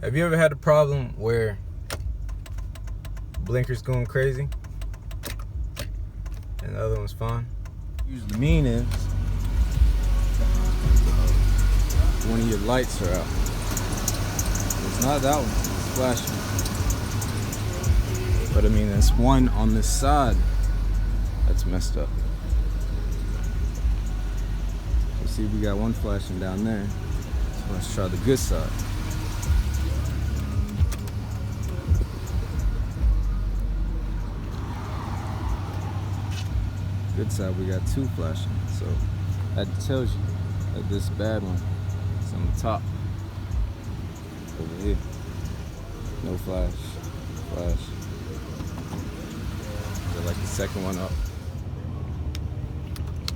Have you ever had a problem where blinker's going crazy and the other one's fine? Usually mean is one of your lights are out. It's not that one, it's flashing. But I mean, there's one on this side that's messed up. So see, we got one flashing down there. So let's try the good side. Good side, we got two flashing. So that tells you that this bad one is on the top. Over here. No flash. Flash. They're like the second one up.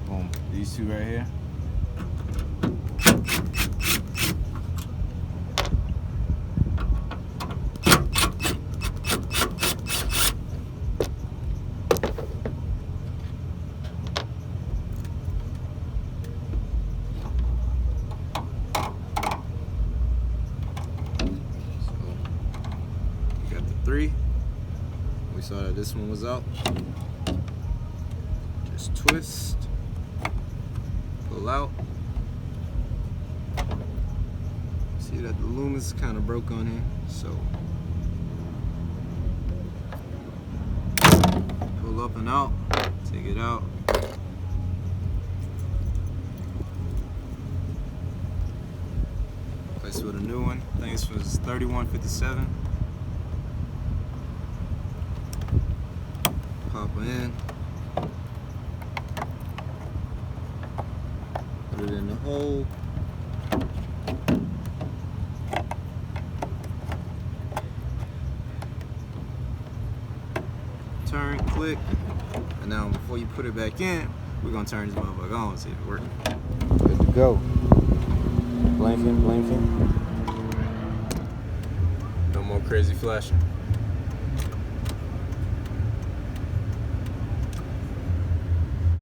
Boom. These two right here. Three. We saw that this one was out. Just twist, pull out. See that the lumen's kind of broke on here, so pull up and out, take it out. Place with a new one. I think this was 3157. Pop in, put it in the hole, turn, click, and now before you put it back in, we're gonna turn this motherfucker on and see if it works. Good to go. Blinking, blinking. No more crazy flashing.